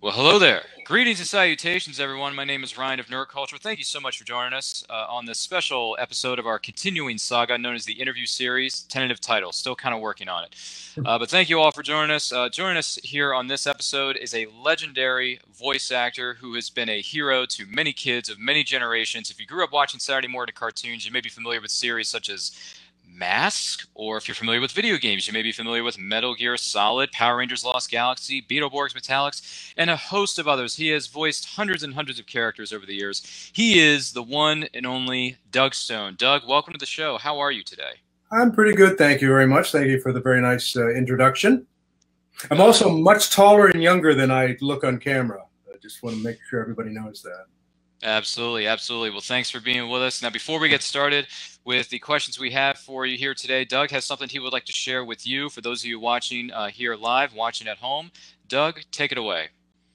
Well, hello there. Greetings and salutations, everyone. My name is Ryan of Nerd Culture. Thank you so much for joining us on this special episode of our continuing saga known as the Interview Series. Tentative title, still kind of working on it. But thank you all for joining us. Joining us here on this episode is a legendary voice actor who has been a hero to many kids of many generations. If you grew up watching Saturday morning cartoons, you may be familiar with series such as M.A.S.K, or if you're familiar with video games, you may be familiar with Metal Gear Solid, Power Rangers Lost Galaxy, Beetleborgs Metallics, and a host of others. He has voiced hundreds and hundreds of characters over the years. He is the one and only Doug Stone. Doug, welcome to the show. How are you today? I'm pretty good, thank you very much. Thank you for the very nice introduction. I'm also much taller and younger than I look on camera. I just want to make sure everybody knows that. Absolutely, absolutely. Well, thanks for being with us. Now, before we get started with the questions we have for you here today, Doug has something he would like to share with you. For those of you watching here live, watching at home, Doug, take it away.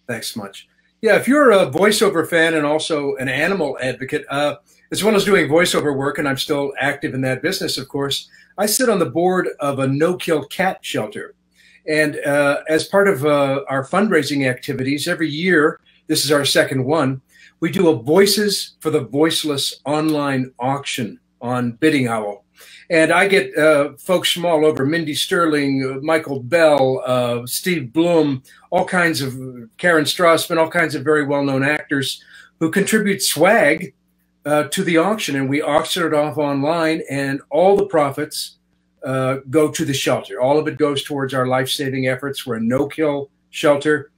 Thanks much. Yeah, if you're a voiceover fan and also an animal advocate, as well as doing voiceover work, and I'm still active in that business, of course, I sit on the board of a no-kill cat shelter. And as part of our fundraising activities, every year, this is our second one, we do a Voices for the Voiceless online auction on Bidding Owl. And I get folks from all over, Mindy Sterling, Michael Bell, Steve Bloom, all kinds of, Karen Strassman, all kinds of very well-known actors who contribute swag to the auction. And we auction it off online, and all the profits go to the shelter. All of it goes towards our life-saving efforts. We're a no-kill shelter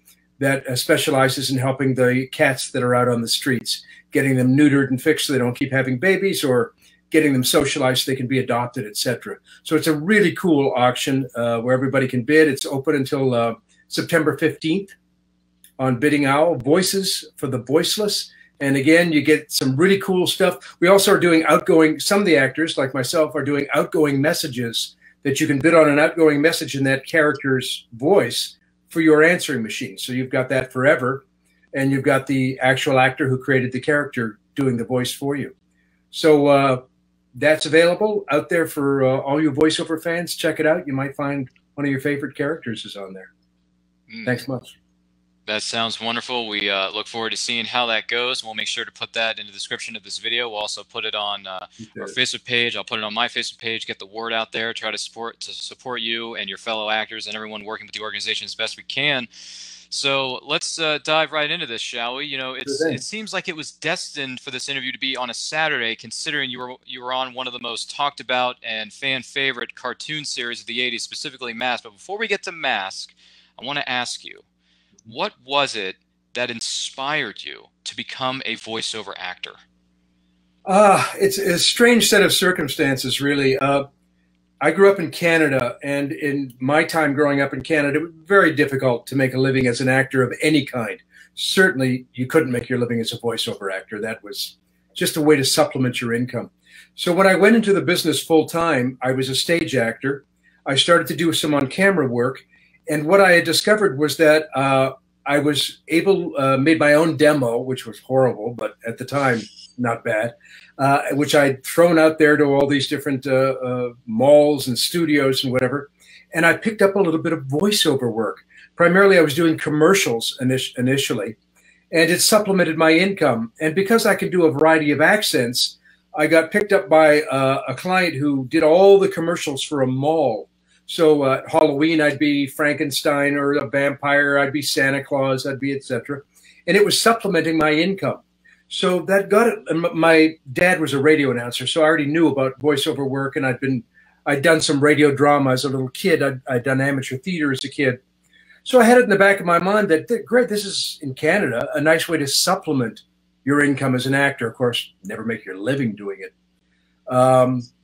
that specializes in helping the cats that are out on the streets, getting them neutered and fixed so they don't keep having babies, or getting them socialized so they can be adopted, etc. So it's a really cool auction where everybody can bid. It's open until September 15th on Bidding Owl, Voices for the Voiceless. And again, you get some really cool stuff. We also are doing outgoing, some of the actors, like myself, are doing outgoing messages that you can bid on an outgoing message in that character's voice for your answering machine. So you've got that forever, and you've got the actual actor who created the character doing the voice for you. So that's available out there for all you voiceover fans. Check it out. You might find one of your favorite characters is on there. Thanks much. That sounds wonderful. We look forward to seeing how that goes. We'll make sure to put that in the description of this video. We'll also put it on our Facebook page. I'll put it on my Facebook page, get the word out there, try to support you and your fellow actors and everyone working with the organization as best we can. So let's dive right into this, shall we? You know, it seems like it was destined for this interview to be on a Saturday, considering you were on one of the most talked about and fan favorite cartoon series of the 80s, specifically M.A.S.K. But before we get to M.A.S.K, I want to ask you, what was it that inspired you to become a voiceover actor? It's a strange set of circumstances, really. I grew up in Canada, and in my time growing up in Canada, it was very difficult to make a living as an actor of any kind. Certainly, you couldn't make your living as a voiceover actor. That was just a way to supplement your income. So when I went into the business full-time, I was a stage actor. I started to do some on-camera work. And what I had discovered was that I was made my own demo, which was horrible, but at the time, not bad, which I'd thrown out there to all these different malls and studios and whatever. And I picked up a little bit of voiceover work. Primarily, I was doing commercials initially, and it supplemented my income. And because I could do a variety of accents, I got picked up by a client who did all the commercials for a mall. So at Halloween, I'd be Frankenstein, or a vampire, I'd be Santa Claus, I'd be etc. And it was supplementing my income. So that got it. And my dad was a radio announcer, so I already knew about voiceover work, and I'd done some radio drama as a little kid. I'd done amateur theater as a kid. So I had it in the back of my mind that, great, this is, in Canada, a nice way to supplement your income as an actor. Of course, never make your living doing it.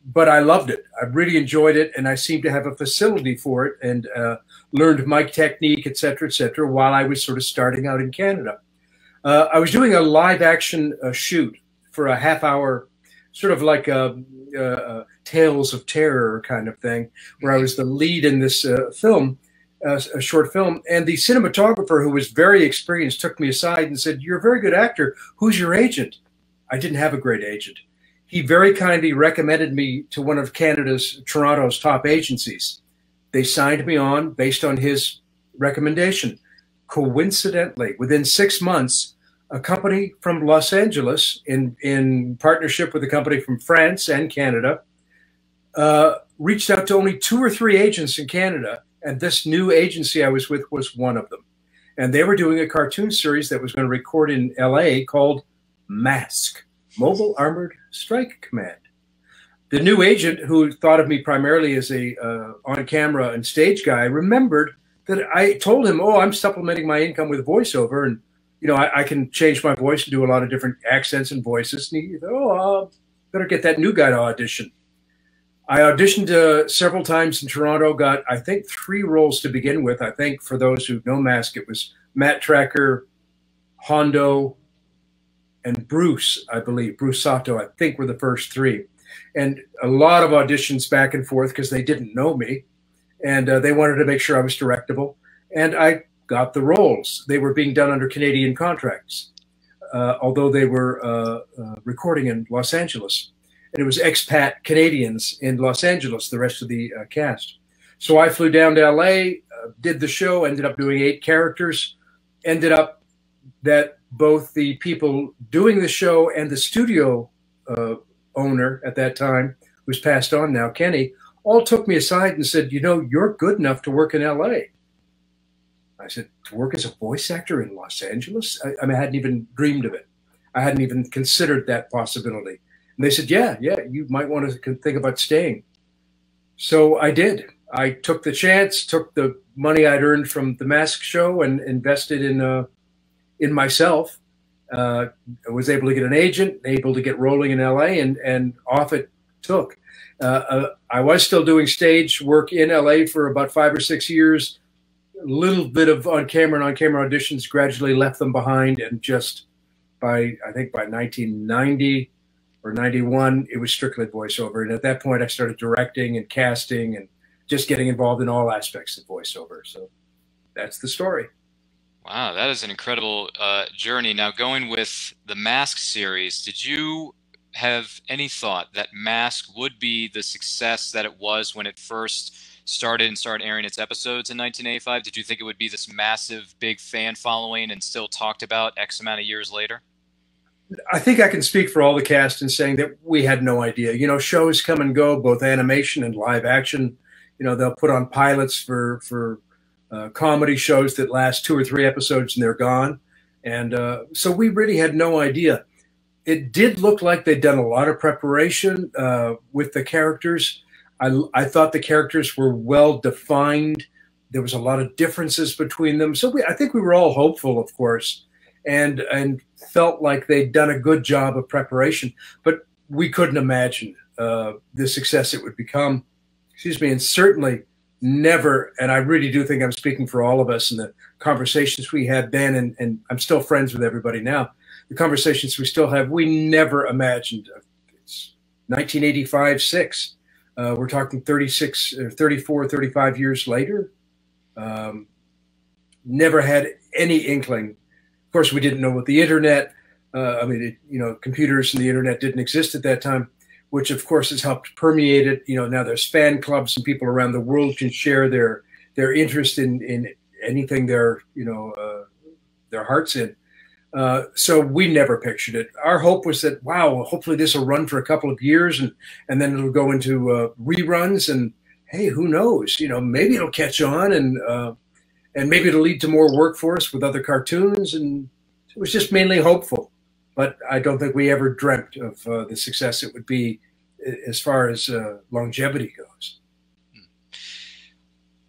But I loved it. I really enjoyed it, and I seemed to have a facility for it, and learned mic technique, et cetera, while I was sort of starting out in Canada. I was doing a live-action shoot for a half-hour, sort of like a Tales of Terror kind of thing, where I was the lead in this film, a short film, and the cinematographer, who was very experienced, took me aside and said, "You're a very good actor. Who's your agent?" I didn't have a great agent. He very kindly recommended me to one of Toronto's top agencies. They signed me on based on his recommendation. coincidentally, within 6 months, a company from Los Angeles, in partnership with a company from France and Canada, reached out to only 2 or 3 agents in Canada, and this new agency I was with was one of them. And they were doing a cartoon series that was going to record in LA called M.A.S.K, Mobile Armored Strike Command. The new agent, who thought of me primarily as a on-camera and stage guy, remembered that I told him, oh, I'm supplementing my income with voiceover, and I can change my voice and do a lot of different accents and voices. And he thought, oh, better get that new guy to audition. I auditioned several times in Toronto, got, I think, 3 roles to begin with. I think for those who know M.A.S.K, it was Matt Tracker, Hondo, and Bruce, I believe. Bruce Sato, I think, were the first 3. And a lot of auditions back and forth because they didn't know me. And they wanted to make sure I was directable. And I got the roles. They were being done under Canadian contracts, although they were recording in Los Angeles. And it was expat Canadians in Los Angeles, the rest of the cast. So I flew down to LA, did the show, ended up doing 8 characters, ended up that both the people doing the show and the studio owner at that time, who's passed on now, Kenny, all took me aside and said, you're good enough to work in LA. I said, to work as a voice actor in Los Angeles? I mean, I hadn't even dreamed of it. I hadn't even considered that possibility. And they said, yeah, you might want to think about staying. So I did. I took the chance, took the money I'd earned from the M.A.S.K show and invested in myself. I was able to get an agent, able to get rolling in LA, and off it took. I was still doing stage work in LA for about 5 or 6 years. A little bit of on-camera and on-camera auditions, gradually left them behind, and just I think by 1990 or 91, it was strictly voiceover. And at that point, I started directing and casting and just getting involved in all aspects of voiceover. So that's the story. Wow, that is an incredible journey. Now, going with the M.A.S.K series, did you have any thought that M.A.S.K would be the success that it was when it first started airing its episodes in 1985? Did you think it would be this massive, big fan following and still talked about X amount of years later? I think I can speak for all the cast in saying that we had no idea. Shows come and go, both animation and live action. They'll put on pilots for comedy shows that last 2 or 3 episodes and they're gone. And so we really had no idea. It did look like they'd done a lot of preparation with the characters. I thought the characters were well defined. There was a lot of differences between them. So I think we were all hopeful, of course, and felt like they'd done a good job of preparation. But we couldn't imagine the success it would become. Excuse me, and certainly never, and I really do think I'm speaking for all of us in the conversations we had then, and I'm still friends with everybody now, the conversations we still have, we never imagined. It's 1985-6. We're talking 36, 34, 35 years later. Never had any inkling. Of course, we didn't know what the internet, computers and the internet didn't exist at that time, which of course has helped permeate it. Now there's fan clubs and people around the world can share their interest in anything their heart's in. So we never pictured it. Our hope was that, wow, hopefully this will run for a couple of years and then it'll go into reruns, and hey, who knows? Maybe it'll catch on and maybe it'll lead to more work for us with other cartoons. And it was just mainly hopeful. But I don't think we ever dreamt of the success it would be as far as longevity goes.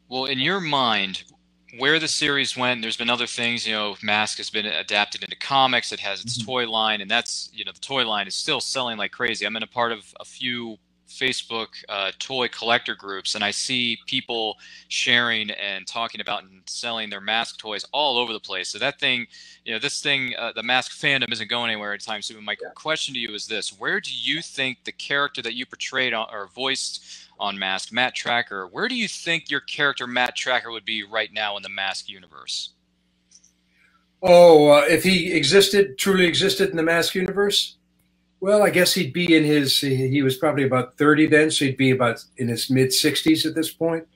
Well, in your mind, where the series went, there's been other things. M.A.S.K has been adapted into comics. It has its toy line, and that's, the toy line is still selling like crazy. I'm in a part of a few Facebook toy collector groups, and I see people sharing and talking about and selling their M.A.S.K toys all over the place. So that thing, the M.A.S.K fandom isn't going anywhere anytime soon. My question to you is this: where do you think the character that you portrayed or voiced on M.A.S.K, Matt Tracker, where do you think your character Matt Tracker would be right now in the M.A.S.K universe? Oh, if he truly existed in the M.A.S.K universe? Well, I guess he'd be he was probably about 30 then, so he'd be about in his mid-60s at this point.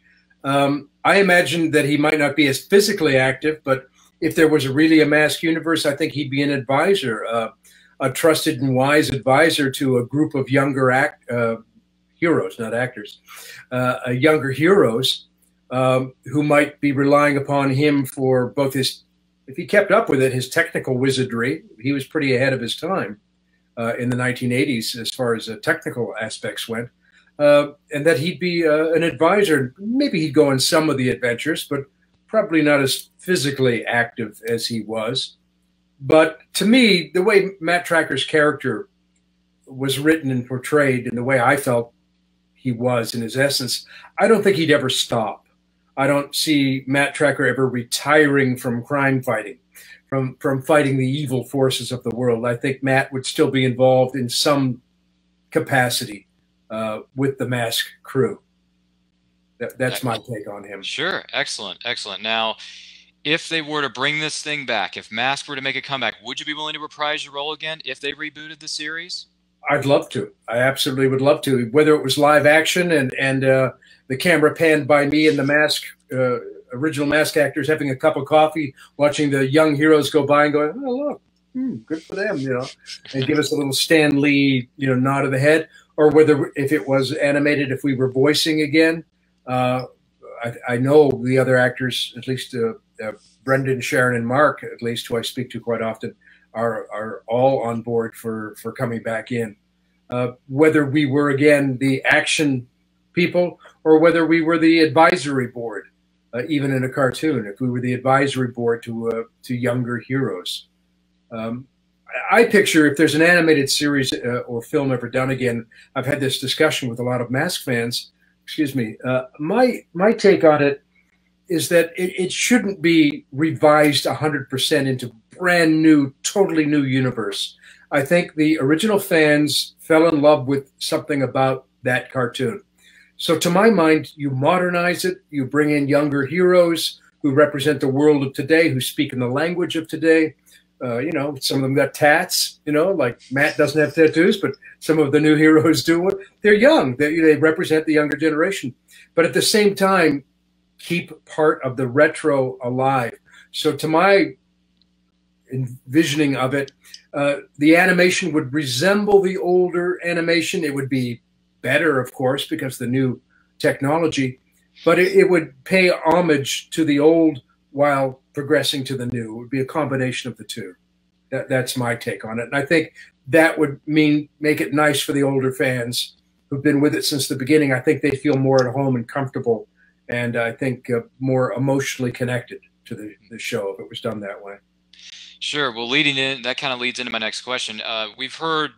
I imagine that he might not be as physically active, but if there was really a mask universe, I think he'd be an advisor, a trusted and wise advisor to a group of younger heroes, not actors, younger heroes who might be relying upon him for both his, if he kept up with it, his technical wizardry. He was pretty ahead of his time in the 1980s as far as technical aspects went. And that he'd be an advisor. Maybe he'd go on some of the adventures, but probably not as physically active as he was. But to me, the way Matt Tracker's character was written and portrayed and the way I felt he was in his essence, I don't think he'd ever stop. I don't see Matt Tracker ever retiring from crime fighting, from fighting the evil forces of the world. I think Matt would still be involved in some capacity with the M.A.S.K crew. That's my take on him. Sure. Excellent. Excellent. Now, if they were to bring this thing back, if M.A.S.K were to make a comeback, would you be willing to reprise your role again if they rebooted the series? I'd love to. I absolutely would love to. Whether it was live action and the camera panned by me and the M.A.S.K original M.A.S.K actors having a cup of coffee, watching the young heroes go by and going, "Oh, look, good for them," and give us a little Stan Lee, nod of the head. Or whether if it was animated, if we were voicing again. I know the other actors, at least Brendan, Sharon, and Mark, at least, who I speak to quite often, are all on board for coming back in. Whether we were, again, the action people or whether we were the advisory board, even in a cartoon, if we were the advisory board to younger heroes. I picture if there's an animated series or film ever done again, I've had this discussion with a lot of M.A.S.K fans. Excuse me. My take on it is that it shouldn't be revised 100% into brand new, totally new universe. I think the original fans fell in love with something about that cartoon. So to my mind, you modernize it, you bring in younger heroes who represent the world of today, who speak in the language of today. Some of them got tats, like Matt doesn't have tattoos, but some of the new heroes do. They're young. They represent the younger generation. But at the same time, keep part of the retro alive. So to my envisioning of it, the animation would resemble the older animation. It would be better, of course, because the new technology, but it would pay homage to the old while progressing to the new. It would be a combination of the two. That's my take on it. And I think that would make it nice for the older fans who've been with it since the beginning. I think they feel more at home and comfortable, and I think more emotionally connected to the show if it was done that way. Sure. Well, that kind of leads into my next question. We've heard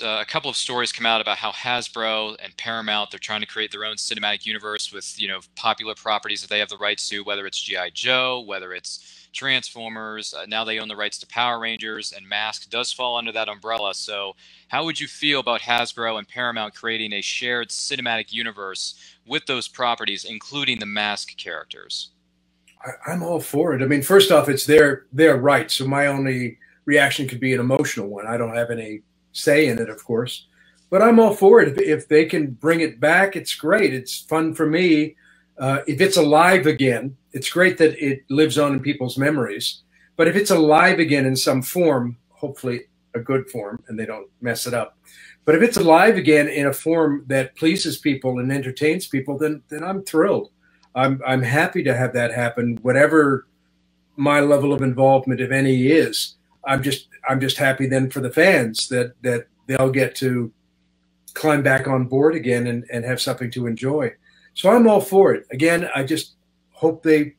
a couple of stories come out about how Hasbro and Paramount, they're trying to create their own cinematic universe with, popular properties that they have the rights to, whether it's G.I. Joe, whether it's Transformers. Now they own the rights to Power Rangers, and M.A.S.K does fall under that umbrella. So how would you feel about Hasbro and Paramount creating a shared cinematic universe with those properties, including the M.A.S.K characters? I'm all for it. I mean, first off, it's their right. So my only reaction could be an emotional one. I don't have any say in it, of course, but I'm all for it. If they can bring it back, it's great. It's fun for me. If it's alive again, it's great that it lives on in people's memories. But if it's alive again in some form, hopefully a good form, and they don't mess it up. But if it's alive again in a form that pleases people and entertains people, then I'm thrilled. I'm happy to have that happen, whatever my level of involvement, if any, is. I'm just happy then for the fans that they'll get to climb back on board again and have something to enjoy. So I'm all for it. Again, I just hope they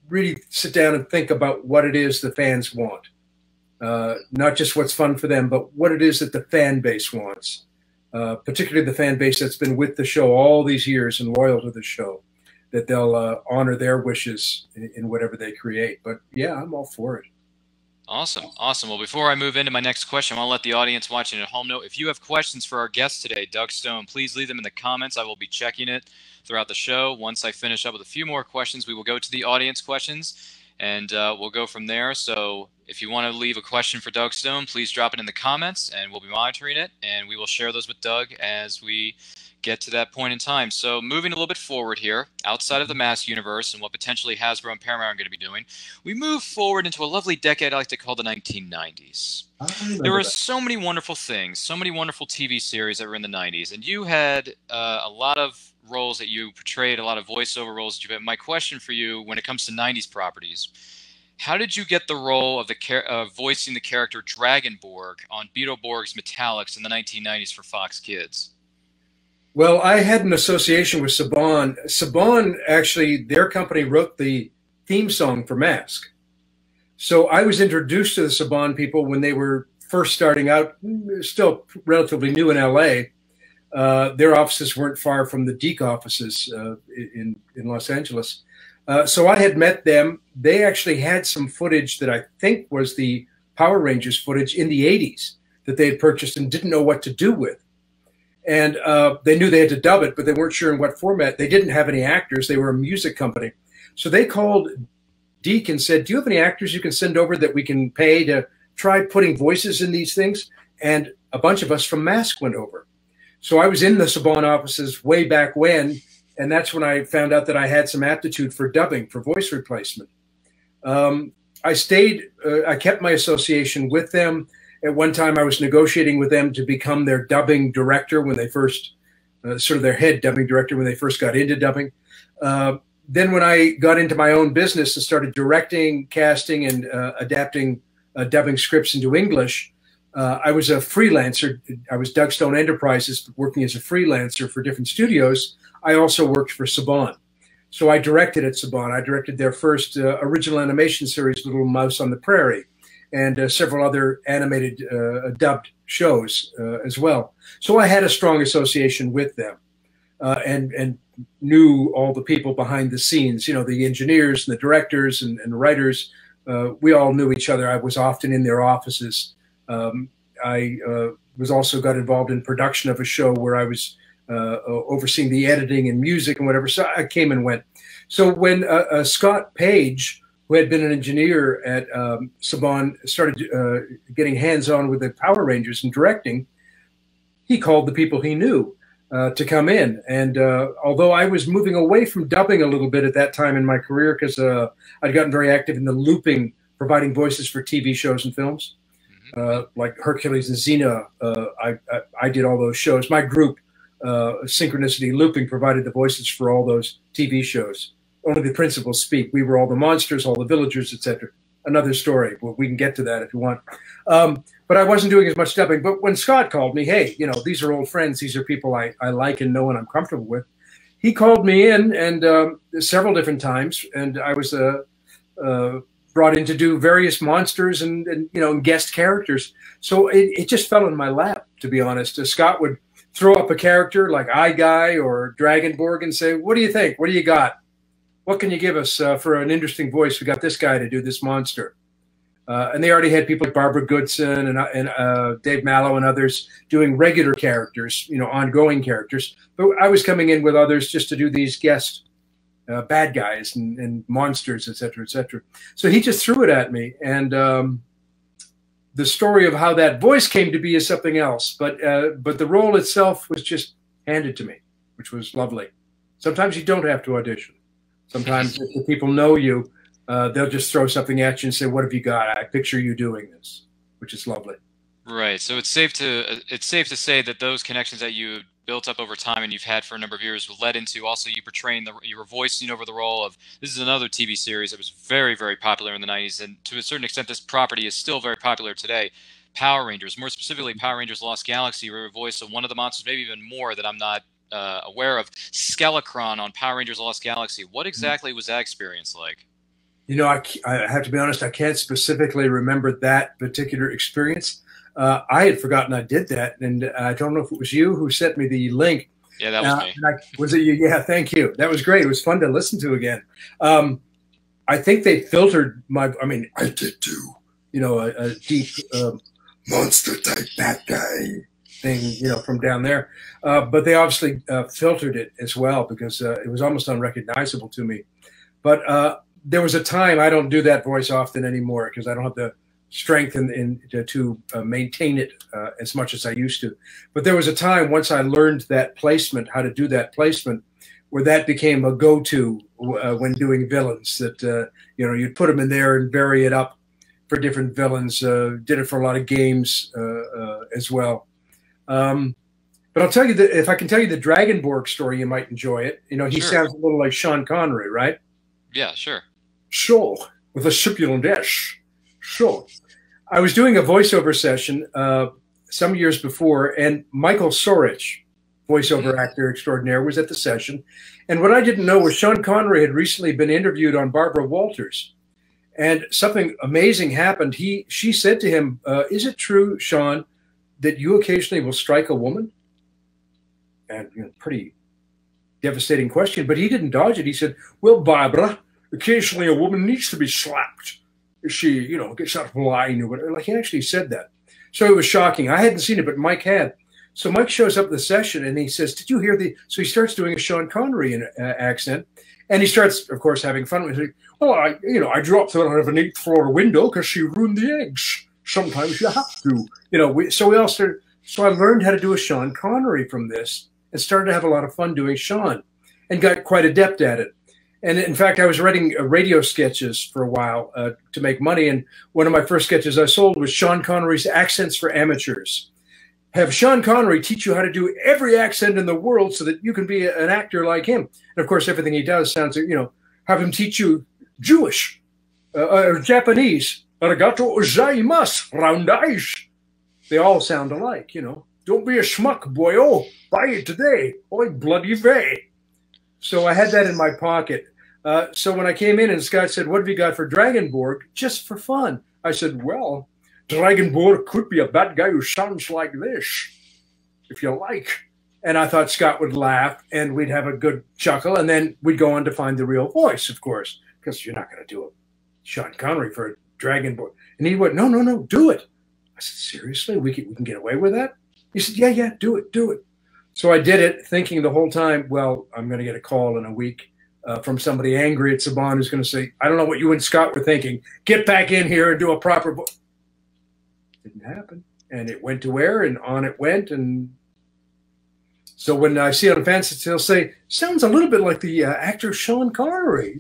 really sit down and think about what it is the fans want. Not just what's fun for them, but what it is that the fan base wants, particularly the fan base that's been with the show all these years and loyal to the show, that they'll honor their wishes in whatever they create. But yeah, I'm all for it. Awesome. Awesome. Well, before I move into my next question, I want to let the audience watching at home know, if you have questions for our guest today, Doug Stone, please leave them in the comments. I will be checking it throughout the show. Once I finish up with a few more questions, we will go to the audience questions, and we'll go from there. So if you want to leave a question for Doug Stone, please drop it in the comments, and we'll be monitoring it, and we will share those with Doug as we get to that point in time. So moving a little bit forward here, outside of the M.A.S.K universe and what potentially Hasbro and Paramount are going to be doing, we move forward into a lovely decade I like to call the 1990s. There were so many wonderful things, so many wonderful TV series that were in the 90s, and you had a lot of roles that you portrayed, a lot of voiceover roles that you had. My question for you when it comes to 90s properties, how did you get the role of voicing the character Dragonborg on Beetleborg's Metallics in the 1990s for Fox Kids? Well, I had an association with Saban. Saban, actually, their company wrote the theme song for M.A.S.K. So I was introduced to the Saban people when they were first starting out, still relatively new in L.A. Their offices weren't far from the Deke offices in Los Angeles. So I had met them. They actually had some footage that I think was the Power Rangers footage in the 80s that they had purchased and didn't know what to do with. And they knew they had to dub it, but they weren't sure in what format. They didn't have any actors. They were a music company. So they called Deke and said, do you have any actors you can send over that we can pay to try putting voices in these things? And a bunch of us from M.A.S.K went over. So I was in the Saban offices way back when, and that's when I found out that I had some aptitude for dubbing, for voice replacement. I kept my association with them. At one time, I was negotiating with them to become their dubbing director when they first, sort of their head dubbing director when they first got into dubbing. Then when I got into my own business and started directing, casting, and adapting dubbing scripts into English, I was a freelancer. I was Doug Stone Enterprises, working as a freelancer for different studios. I also worked for Saban. So I directed at Saban. I directed their first original animation series, Little Mouse on the Prairie, and several other animated dubbed shows as well. So I had a strong association with them and knew all the people behind the scenes, you know, the engineers and the directors and writers. We all knew each other. I was often in their offices. I was also got involved in production of a show where I was overseeing the editing and music and whatever. So I came and went. So when Scott Page, who had been an engineer at Saban, started getting hands-on with the Power Rangers and directing, he called the people he knew to come in. And although I was moving away from dubbing a little bit at that time in my career, because I'd gotten very active in the looping, providing voices for TV shows and films, like Hercules and Xena, I did all those shows. My group, Synchronicity Looping, provided the voices for all those TV shows. Only the principals speak. We were all the monsters, all the villagers, etc. Another story. Well, we can get to that if you want. But I wasn't doing as much dubbing. But when Scott called me, hey, you know, these are old friends. These are people I like and know and I'm comfortable with. He called me in and several different times, and I was brought in to do various monsters and you know, guest characters. So it just fell in my lap, to be honest. Scott would throw up a character like Eye Guy or Dragonborg and say, what do you think? What do you got? What can you give us for an interesting voice? We got this guy to do this monster. And they already had people like Barbara Goodson and Dave Mallow and others doing regular characters, you know, ongoing characters. But I was coming in with others just to do these guest bad guys and monsters, et cetera, et cetera. So he just threw it at me. And the story of how that voice came to be is something else. But the role itself was just handed to me, which was lovely. Sometimes you don't have to audition. Sometimes if the people know you, they'll just throw something at you and say, what have you got? I picture you doing this, which is lovely. Right. So it's safe to say that those connections that you built up over time and you've had for a number of years led into also you portraying you were voicing over the role of, this is another TV series that was very, very popular in the 90s. And to a certain extent, this property is still very popular today. Power Rangers, more specifically Power Rangers Lost Galaxy, where you voice of one of the monsters, maybe even more that I'm not aware of, Skelecron on Power Rangers Lost Galaxy. What exactly was that experience like? You know, I have to be honest, I can't specifically remember that particular experience. I had forgotten I did that, and I don't know if it was you who sent me the link. Yeah, that was me. Was it you? Yeah, thank you. That was great. It was fun to listen to again. I think they filtered I mean, I did do, you know, a deep monster type bad guy thing, you know, from down there. But they obviously filtered it as well because it was almost unrecognizable to me. But there was a time, I don't do that voice often anymore because I don't have strength to maintain it as much as I used to. But there was a time once I learned that placement, how to do that placement, where that became a go-to when doing villains. That you'd put them in there and vary it up for different villains. Did it for a lot of games as well. But I'll tell you that if I can tell you the Dragonborg story, you might enjoy it. He sounds a little like Sean Connery, right? Yeah, sure. Sure, with a sibilant S. Sure. I was doing a voiceover session some years before, and Michael Sorich, voiceover actor extraordinaire, was at the session. And what I didn't know was Sean Connery had recently been interviewed on Barbara Walters. And something amazing happened. She said to him, is it true, Sean, that you occasionally will strike a woman? And pretty devastating question, but he didn't dodge it. He said, well, Barbara, occasionally a woman needs to be slapped. She, gets out of line or whatever. Like, he actually said that. So it was shocking. I hadn't seen it, but Mike had. So Mike shows up at the session and he says, did you hear so he starts doing a Sean Connery accent. And he starts, of course, having fun with it. Well, I dropped her out of an 8th floor window because she ruined the eggs. Sometimes you have to. So I learned how to do a Sean Connery from this and started to have a lot of fun doing Sean and got quite adept at it. And in fact, I was writing radio sketches for a while to make money. And one of my first sketches I sold was Sean Connery's Accents for Amateurs. Have Sean Connery teach you how to do every accent in the world so that you can be an actor like him. And of course, everything he does sounds, have him teach you Jewish or Japanese. Arigato gozaimasu, round eyes. They all sound alike, Don't be a schmuck, boy. Oh, buy it today. Oi, bloody vey. So I had that in my pocket. So when I came in and Scott said, what have you got for Dragonborg? Just for fun. I said, well, Dragonborg could be a bad guy who sounds like this, if you like. And I thought Scott would laugh and we'd have a good chuckle. And then we'd go on to find the real voice, of course, because you're not going to do a Sean Connery for a Dragonborg. And he went, no, do it. I said, seriously? We can get away with that? He said, yeah, do it. So I did it, thinking the whole time, well, I'm going to get a call in a week from somebody angry at Saban who's going to say, I don't know what you and Scott were thinking. Get back in here and do a proper book. Didn't happen. And it went to air, and on it went. And so when I see it on fans, they'll say, sounds a little bit like the actor Sean Connery.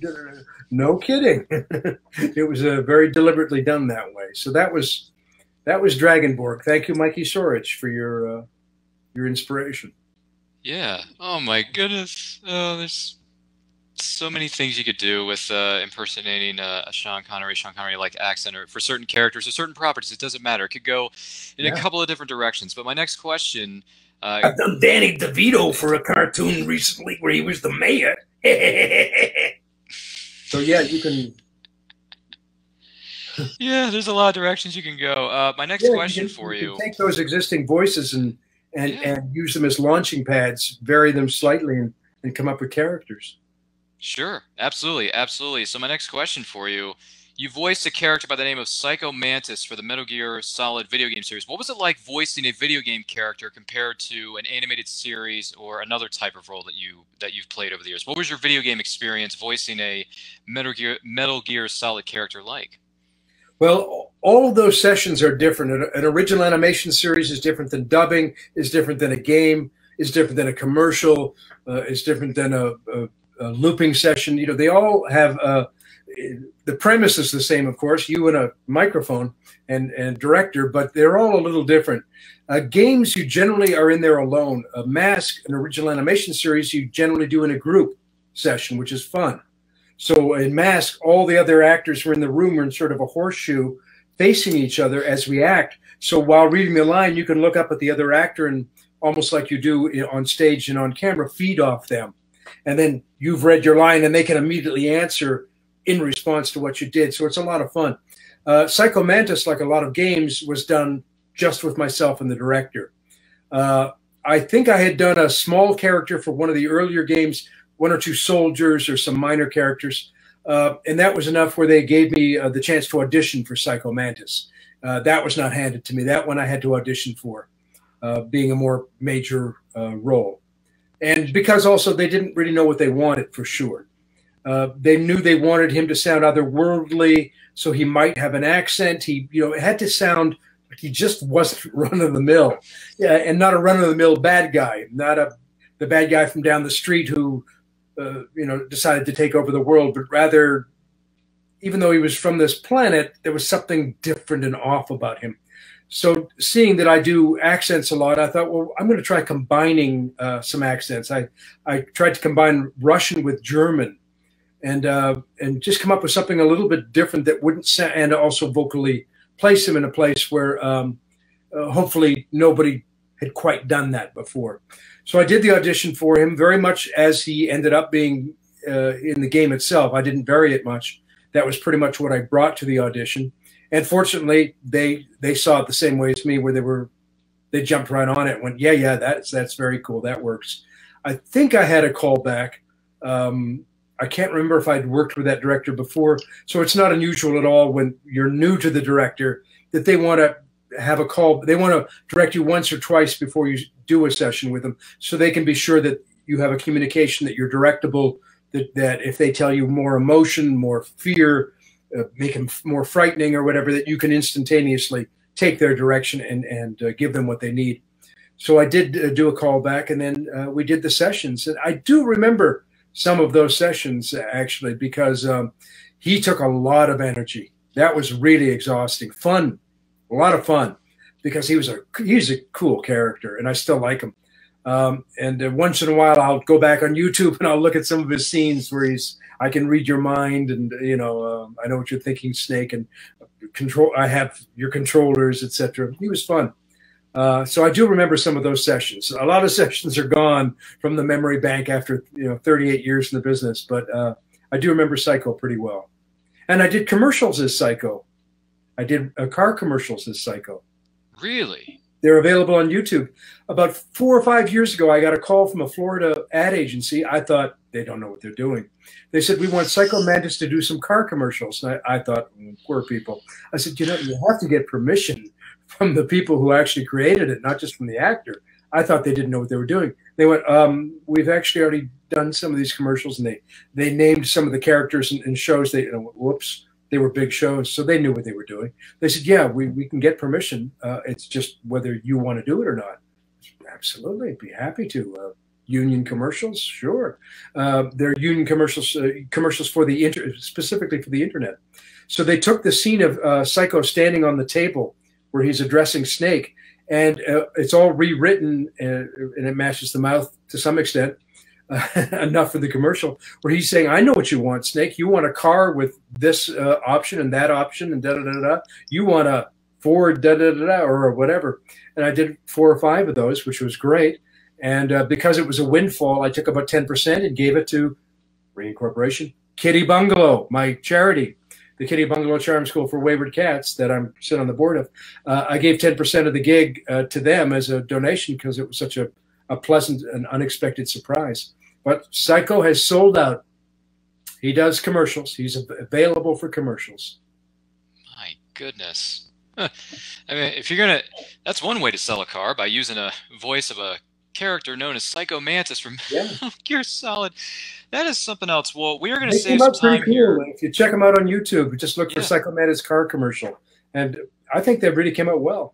No kidding. It was very deliberately done that way. So that was Dragonborg. Thank you, Mikey Sorich, for your inspiration. Yeah. Oh my goodness. Oh, there's so many things you could do with impersonating a Sean Connery like accent, or for certain characters or certain properties. It doesn't matter. It could go in a couple of different directions. But my next question. I've done Danny DeVito for a cartoon recently where he was the mayor. So yeah, you can. Yeah, there's a lot of directions you can go. My next question for you. Take those existing voices and use them as launching pads, vary them slightly, and come up with characters. Sure, absolutely. So my next question for you, you voiced a character by the name of Psycho Mantis for the Metal Gear Solid video game series. What was it like voicing a video game character compared to an animated series or another type of role that you've played over the years? What was your video game experience voicing a Metal Gear Solid character like? Well, all of those sessions are different. An original animation series is different than dubbing, is different than a game, is different than a commercial, is different than a looping session. They all have the premise is the same, of course, you and a microphone and director, but they're all a little different. Games, you generally are in there alone. M.A.S.K, an original animation series, you generally do in a group session, which is fun. So in M.A.S.K, all the other actors were in the room, we're in sort of a horseshoe facing each other as we act. So while reading the line, you can look up at the other actor and almost like you do on stage and on camera, feed off them. And then you've read your line and they can immediately answer in response to what you did. So it's a lot of fun. Psycho Mantis, like a lot of games, was done just with myself and the director. I think I had done a small character for one of the earlier games, one or two soldiers or some minor characters. And that was enough where they gave me the chance to audition for Psycho Mantis. That was not handed to me. That one I had to audition for, being a more major role. And because also they didn't really know what they wanted for sure. They knew they wanted him to sound otherworldly, so he might have an accent. It had to sound like he just wasn't run of the mill, yeah, and not a run of the mill bad guy, not the bad guy from down the street who, decided to take over the world, but rather, even though he was from this planet, there was something different and off about him. So seeing that I do accents a lot, I thought, well, I'm going to try combining some accents. I tried to combine Russian with German, and just come up with something a little bit different that wouldn't sound, and also vocally place him in a place where hopefully nobody had quite done that before. So I did the audition for him very much as he ended up being in the game itself. I didn't vary it much. That was pretty much what I brought to the audition. And fortunately, they saw it the same way as me, where they jumped right on it and went, yeah, that's very cool. That works. I think I had a call back. I can't remember if I'd worked with that director before. So it's not unusual at all when you're new to the director that they want to have a call. They want to direct you once or twice before you do a session with them, so they can be sure that you have a communication, that you're directable, that if they tell you more emotion, more fear, make them more frightening or whatever, that you can instantaneously take their direction and give them what they need. So I did do a call back, and then we did the sessions. And I do remember some of those sessions, actually, because he took a lot of energy. That was really exhausting. Fun, a lot of fun, because he's a cool character, and I still like him. And once in a while, I'll go back on YouTube and I'll look at some of his scenes where I can read your mind, and I know what you're thinking, Snake, and I have your controllers, etc. He was fun. So I do remember some of those sessions. A lot of sessions are gone from the memory bank after 38 years in the business, but I do remember Psycho pretty well. And I did commercials as Psycho. I did car commercials as Psycho. Really? They're available on YouTube. About 4 or 5 years ago, I got a call from a Florida ad agency. I thought, they don't know what they're doing. They said, we want Psycho Mantis to do some car commercials. And I thought, poor people. I said, you have to get permission from the people who actually created it, not just from the actor. I thought they didn't know what they were doing. They went, we've actually already done some of these commercials, and they named some of the characters and shows. Whoops. They were big shows, so they knew what they were doing. They said, yeah, we can get permission. It's just whether you want to do it or not. Absolutely, I'd be happy to. Union commercials, sure. They're union commercials, commercials for specifically for the internet. So they took the scene of Psycho standing on the table where he's addressing Snake, and it's all rewritten, and it matches the mouth to some extent. Enough for the commercial, where he's saying, I know what you want, Snake. You want a car with this option and that option and da-da-da-da. You want a Ford da-da-da-da or whatever. And I did 4 or 5 of those, which was great. And because it was a windfall, I took about 10% and gave it to Rain Corporation. Kitty Bungalow, my charity, the Kitty Bungalow Charm School for Wayward Cats that I'm sit on the board of. I gave 10% of the gig to them as a donation because it was such a pleasant and unexpected surprise. But Psycho has sold out. He does commercials. He's available for commercials. My goodness. I mean, if you're going to, that's one way to sell a car, by using a voice of a character known as Psycho Mantis from Gear Solid. That is something else. Well, we are going to save some time here. If you check them out on YouTube, just look for Psycho Mantis car commercial. And I think they really came out well.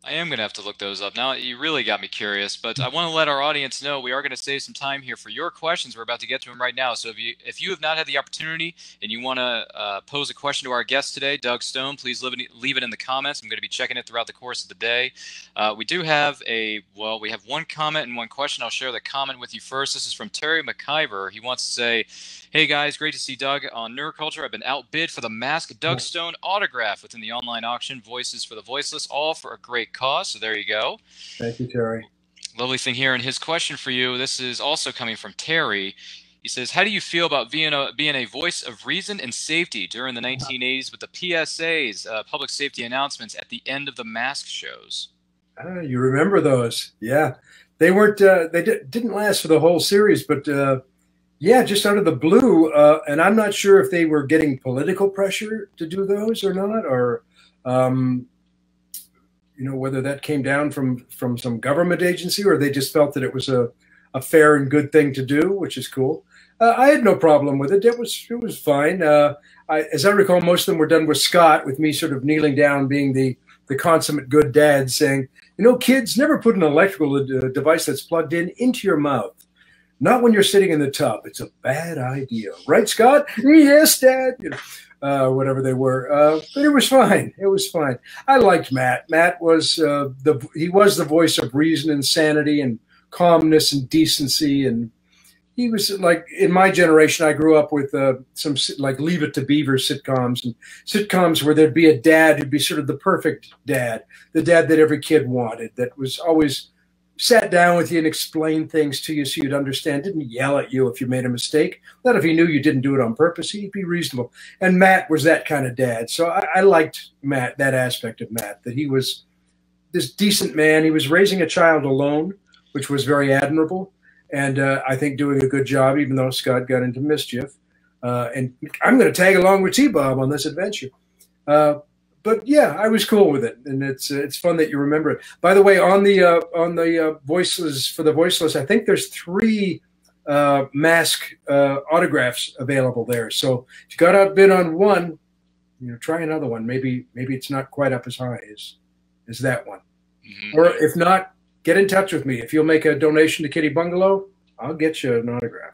I am going to have to look those up. Now, you really got me curious, but I want to let our audience know we are going to save some time here for your questions. We're about to get to them right now. So if you have not had the opportunity and you want to pose a question to our guest today, Doug Stone, please leave it in the comments. I'm going to be checking it throughout the course of the day. We do have we have one comment and one question. I'll share the comment with you first. This is from Terry McIver. He wants to say, hey guys, great to see Doug on Nerd Culture. I've been outbid for the M.A.S.K Doug Stone autograph within the online auction, Voices for the Voiceless, all for a great cause. So there you go. Thank you, Terry. Lovely thing here. And his question for you, this is also coming from Terry. He says, how do you feel about being a voice of reason and safety during the 1980s with the PSAs, public safety announcements at the end of the M.A.S.K shows? You remember those. Yeah. They weren't, didn't last for the whole series, but yeah, just out of the blue. And I'm not sure if they were getting political pressure to do those or not, or, whether that came down from some government agency, or they just felt that it was a fair and good thing to do, which is cool. I had no problem with it. It was fine. As I recall, most of them were done with Scott, with me sort of kneeling down, being the consummate good dad, saying, kids, never put an electrical device that's plugged in into your mouth. Not when you're sitting in the tub. It's a bad idea, right, Scott? Yes, Dad. Whatever they were, but it was fine. It was fine. I liked Matt. Matt was he was the voice of reason and sanity and calmness and decency, and he was like, in my generation, I grew up with some like Leave It to Beaver sitcoms, and sitcoms where there'd be a dad who'd be sort of the perfect dad, the dad that every kid wanted, that was always sat down with you and explained things to you so you'd understand, didn't yell at you if you made a mistake. Not if he knew you didn't do it on purpose. He'd be reasonable. And Matt was that kind of dad. So I liked Matt, that aspect of Matt, that he was this decent man. He was raising a child alone, which was very admirable. And I think doing a good job, even though Scott got into mischief. And I'm going to tag along with T-Bob on this adventure. But yeah, I was cool with it, and it's fun that you remember it. By the way, on the Voiceless, for the Voiceless, I think there's 3 M.A.S.K autographs available there. So if you got outbid on one, try another one. Maybe it's not quite up as high as that one. Mm-hmm. Or if not, get in touch with me. If you'll make a donation to Kitty Bungalow, I'll get you an autograph.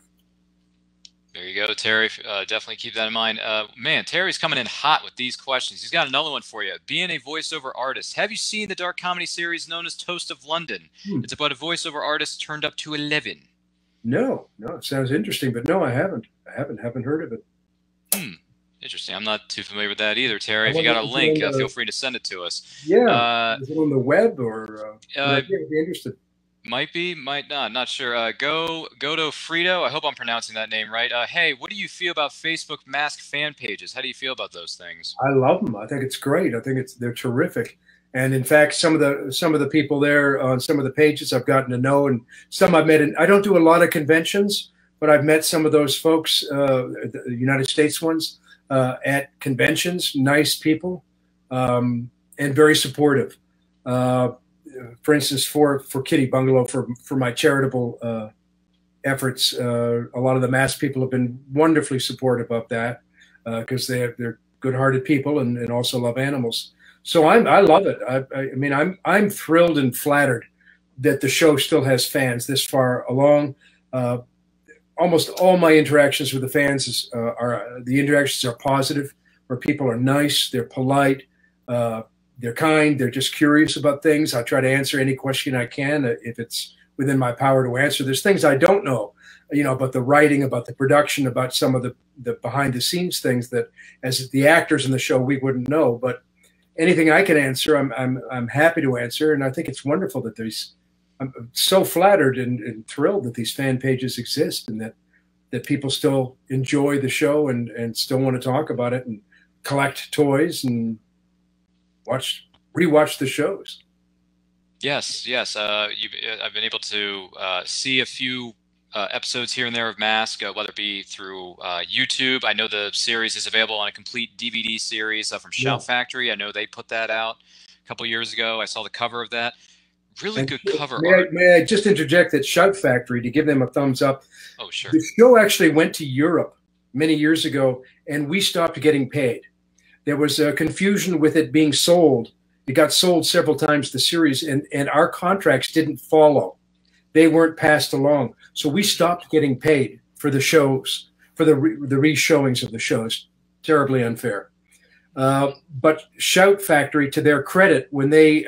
There you go, Terry. Definitely keep that in mind. Man, Terry's coming in hot with these questions. He's got another one for you. Being a voiceover artist, have you seen the dark comedy series known as Toast of London? It's about a voiceover artist turned up to 11. No, it sounds interesting, but no, I haven't. I haven't heard of it. Interesting. I'm not too familiar with that either, Terry. If you got a link, feel free to send it to us. Yeah. Is it on the web, or I'd be interested? Might be, might not. Not sure. Go to Frito. I hope I'm pronouncing that name right. Hey, what do you feel about Facebook M.A.S.K fan pages? How do you feel about those things? I love them. I think it's great. I think they're terrific. And in fact, some of the people there on some of the pages I've gotten to know, and some I've met. I don't do a lot of conventions, but I've met some of those folks, the United States ones, at conventions. Nice people, and very supportive. For instance, for Kitty Bungalow, for my charitable efforts, a lot of the M.A.S.K people have been wonderfully supportive of that, because they're good-hearted people and also love animals. So I love it. I mean, I'm thrilled and flattered that the show still has fans this far along. Almost all my interactions with the fans are positive, where people are nice, they're polite, they're kind, they're just curious about things. I try to answer any question I can if it's within my power to answer. There's things I don't know, about the writing, about the production, about some of the behind the scenes things that, as the actors in the show, we wouldn't know. But anything I can answer, I'm happy to answer, and I think it's wonderful that I'm so flattered and thrilled that these fan pages exist, and that people still enjoy the show and still want to talk about it and collect toys and rewatch the shows. Yes. I've been able to see a few episodes here and there of M.A.S.K, whether it be through YouTube. I know the series is available on a complete DVD series from Shout Factory. I know they put that out a couple years ago. I saw the cover of that. Really good cover art. May I just interject that Shout Factory, to give them a thumbs up? Oh, sure. The show actually went to Europe many years ago, and we stopped getting paid. There was a confusion with it being sold. It got sold several times, the series, and our contracts didn't follow. They weren't passed along. So we stopped getting paid for the shows, for the re-showings of the shows. Terribly unfair. But Shout Factory, to their credit, when they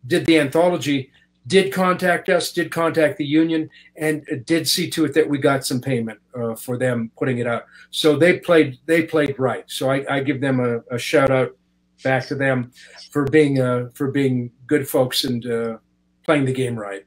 did the anthology, did contact us, did contact the union, and did see to it that we got some payment for them putting it out. So they played right. So I give them a shout out back to them for being good folks and playing the game right.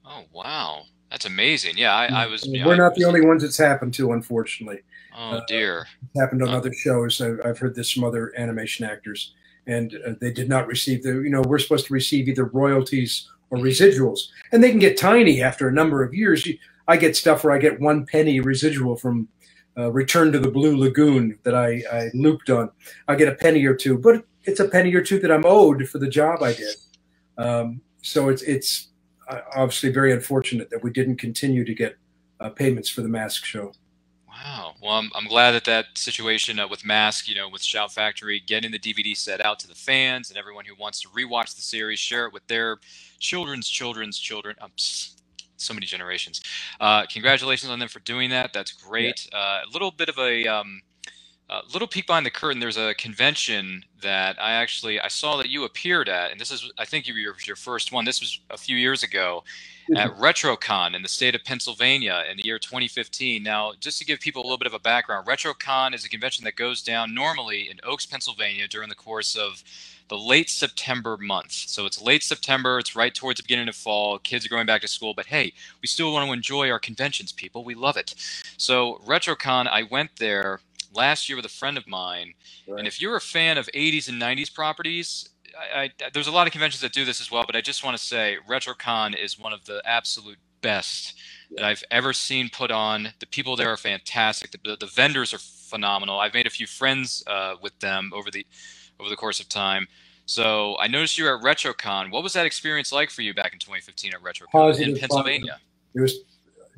Oh wow, that's amazing. Yeah, I was. We're not the only ones it's happened to, unfortunately. Oh dear. It's happened on other shows. I've heard this from other animation actors, and they did not receive we're supposed to receive either royalties or residuals, and they can get tiny after a number of years. I get stuff where I get 1 penny residual from Return to the Blue Lagoon that I looped on. I get a penny or two, but it's a penny or two that I'm owed for the job I did. So it's obviously very unfortunate that we didn't continue to get payments for the M.A.S.K show. Wow. Well, I'm glad that that situation with M.A.S.K, with Shout Factory, getting the DVD set out to the fans and everyone who wants to rewatch the series, share it with their children's children. So many generations. Congratulations on them for doing that. That's great. Yeah. A little bit of a little peek behind the curtain. There's a convention that I saw that you appeared at, and this is, I think, your first one. This was a few years ago at RetroCon in the state of Pennsylvania in the year 2015. Now, just to give people a little bit of a background, RetroCon is a convention that goes down normally in Oaks, Pennsylvania during the course of the late September month. So it's late September. It's right towards the beginning of fall. Kids are going back to school. But hey, we still want to enjoy our conventions, people. We love it. So RetroCon, I went there last year with a friend of mine. Right. And if you're a fan of 80s and 90s properties, there's a lot of conventions that do this as well, but I just want to say RetroCon is one of the absolute best that I've ever seen put on. The people there are fantastic. The vendors are phenomenal. I've made a few friends with them over the course of time. So I noticed you were at RetroCon. What was that experience like for you back in 2015 at RetroCon positive, in Pennsylvania? Positive. It was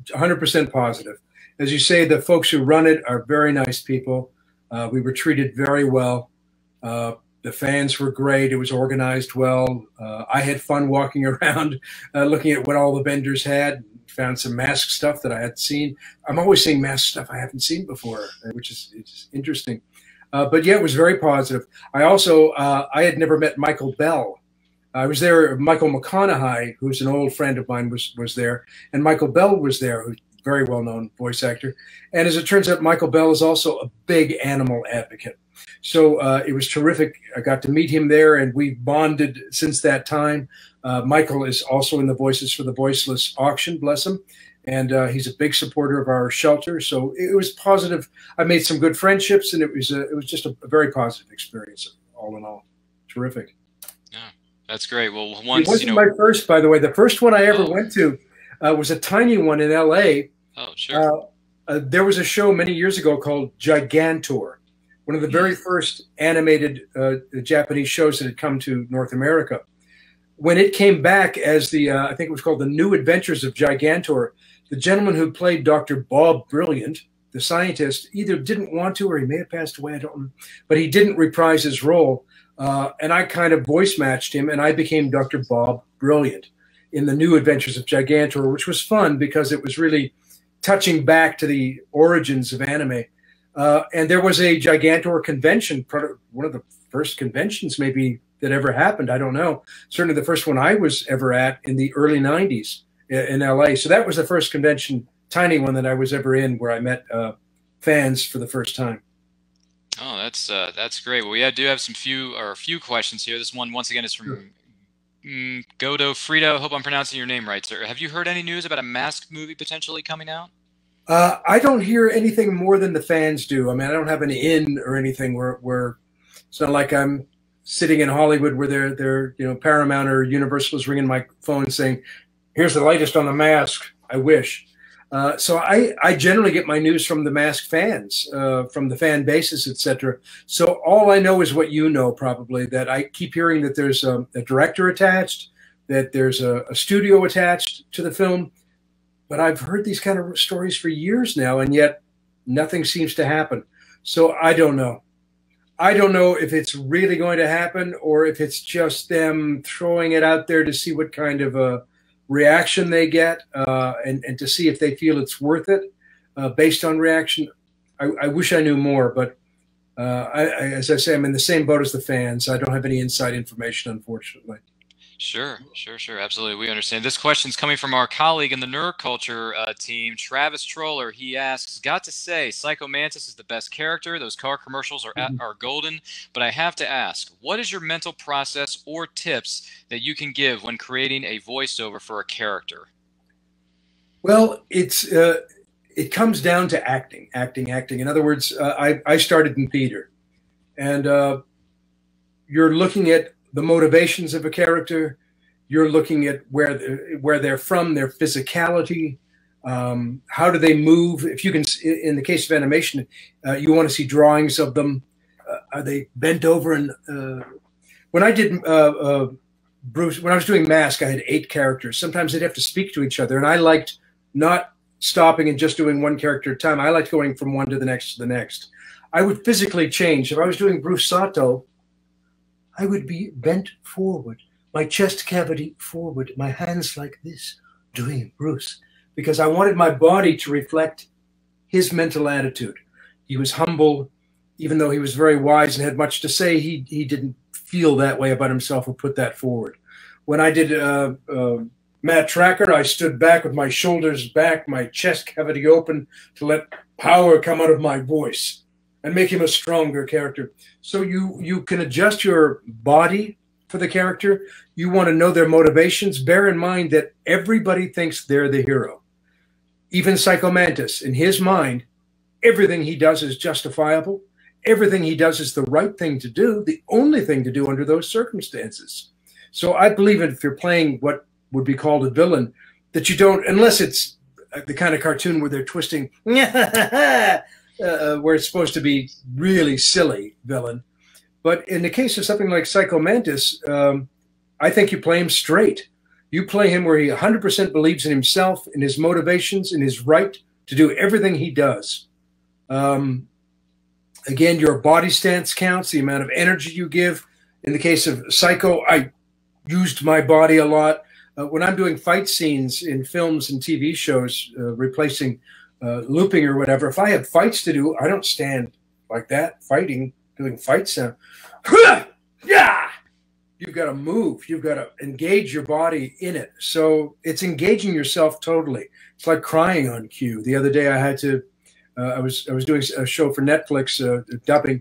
100% positive. As you say, the folks who run it are very nice people. We were treated very well. The fans were great. It was organized well. I had fun walking around, looking at what all the vendors had. Found some M.A.S.K stuff that I hadn't seen. I'm always seeing M.A.S.K stuff I haven't seen before, which is interesting. But yeah, it was very positive. I also, I had never met Michael Bell. I was there. Michael McConaughey, who's an old friend of mine, was there. And Michael Bell was there, who's a very well-known voice actor. And as it turns out, Michael Bell is also a big animal advocate. So it was terrific. I got to meet him there, and we've bonded since that time. Michael is also in the Voices for the Voiceless auction, bless him. And he's a big supporter of our shelter. So it was positive. I made some good friendships, and it was just a very positive experience, all in all. Terrific. Yeah, that's great. Well, once, it wasn't my first, by the way. The first one I ever went to was a tiny one in L.A. Oh, sure. There was a show many years ago called Gigantor, one of the very first animated Japanese shows that had come to North America. When it came back as I think it was called The New Adventures of Gigantor, the gentleman who played Dr. Bob Brilliant, the scientist, either didn't want to or he may have passed away, I don't know, but he didn't reprise his role. And I kind of voice matched him, and I became Dr. Bob Brilliant in The New Adventures of Gigantor, which was fun because it was really touching back to the origins of anime. And there was a Gigantor convention, one of the first conventions maybe that ever happened. I don't know. Certainly the first one I was ever at in the early 90s in LA. So that was the first convention, tiny one that I was ever in, where I met fans for the first time. Oh, that's great. Well, we do have a few questions here. This one, once again, is from Godo Frito. I hope I'm pronouncing your name right, sir. Have you heard any news about a M.A.S.K movie potentially coming out? I don't hear anything more than the fans do. I mean, I don't have an in or anything where it's not like I'm sitting in Hollywood where they're Paramount or Universal is ringing my phone saying, "Here's the latest on the M.A.S.K." I wish. So I generally get my news from the M.A.S.K fans, from the fan bases, etc. So all I know is what you know, probably, that I keep hearing that there's a director attached, that there's a studio attached to the film. But I've heard these kind of stories for years now, and yet nothing seems to happen. So I don't know. I don't know if it's really going to happen or if it's just them throwing it out there to see what kind of a reaction they get and to see if they feel it's worth it based on reaction. I wish I knew more, but as I say, I'm in the same boat as the fans. I don't have any inside information, unfortunately. Sure. Absolutely. We understand. This question's coming from our colleague in the nerd culture team, Travis Troller. He asks, got to say, Psycho Mantis is the best character. Those car commercials are golden. But I have to ask, what is your mental process or tips that you can give when creating a voiceover for a character? Well, it comes down to acting. In other words, I started in theater. And you're looking at the motivations of a character. You're looking at where they're from, their physicality, how do they move. If you can, in the case of animation, you want to see drawings of them. Are they bent over? And when I did Bruce, when I was doing M.A.S.K, I had 8 characters. Sometimes they'd have to speak to each other, and I liked not stopping and just doing one character at a time. I liked going from one to the next to the next. I would physically change. If I was doing Bruce Sato, I would be bent forward, my chest cavity forward, my hands like this, doing Bruce, because I wanted my body to reflect his mental attitude. He was humble, even though he was very wise and had much to say. He didn't feel that way about himself or put that forward. When I did Matt Tracker, I stood back with my shoulders back, my chest cavity open to let power come out of my voice and make him a stronger character. So you can adjust your body for the character. You want to know their motivations. Bear in mind that everybody thinks they're the hero. Even Psycho Mantis, in his mind, everything he does is justifiable. Everything he does is the right thing to do, the only thing to do under those circumstances. So I believe if you're playing what would be called a villain, that you don't, unless it's the kind of cartoon where they're twisting, where it's supposed to be really silly villain. But in the case of something like Psycho Mantis, I think you play him straight. You play him where he 100% believes in himself, in his motivations, in his right to do everything he does. Again, your body stance counts, the amount of energy you give. In the case of Psycho, I used my body a lot. When I'm doing fight scenes in films and TV shows, replacing looping or whatever, if I have fights to do, I don't stand like that, fighting, doing fight sound. Yeah! You've got to move. You've got to engage your body in it. So it's engaging yourself totally. It's like crying on cue. The other day I had to, I was doing a show for Netflix, dubbing,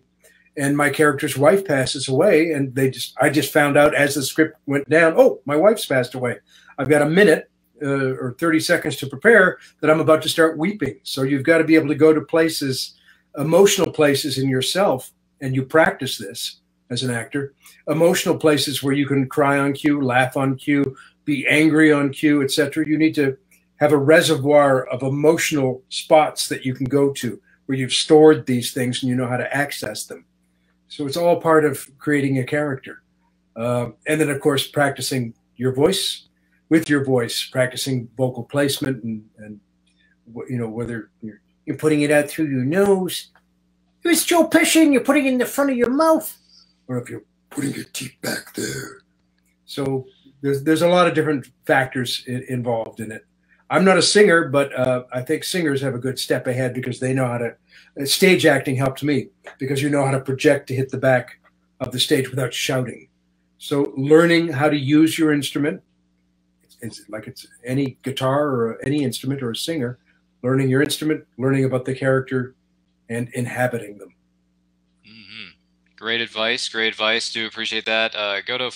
and my character's wife passes away, and I just found out as the script went down, oh, my wife's passed away. I've got a minute or 30 seconds to prepare that I'm about to start weeping. So you've got to be able to go to places, emotional places in yourself, and you practice this as an actor, emotional places where you can cry on cue, laugh on cue, be angry on cue, etc. You need to have a reservoir of emotional spots that you can go to where you've stored these things and you know how to access them. So it's all part of creating a character. And then, of course, practicing your voice with your voice, practicing vocal placement and you know, whether you're putting it out through your nose. It's Joe Pesci and you're putting it in the front of your mouth. Or if you're putting your teeth back there. So there's a lot of different factors involved in it. I'm not a singer, but I think singers have a good step ahead because they know how to. Stage acting helped me because you know how to project to hit the back of the stage without shouting. So learning how to use your instrument, it's like it's any guitar or any instrument or a singer, learning your instrument, learning about the character, and inhabiting them. Great advice. Great advice. Do appreciate that. Go to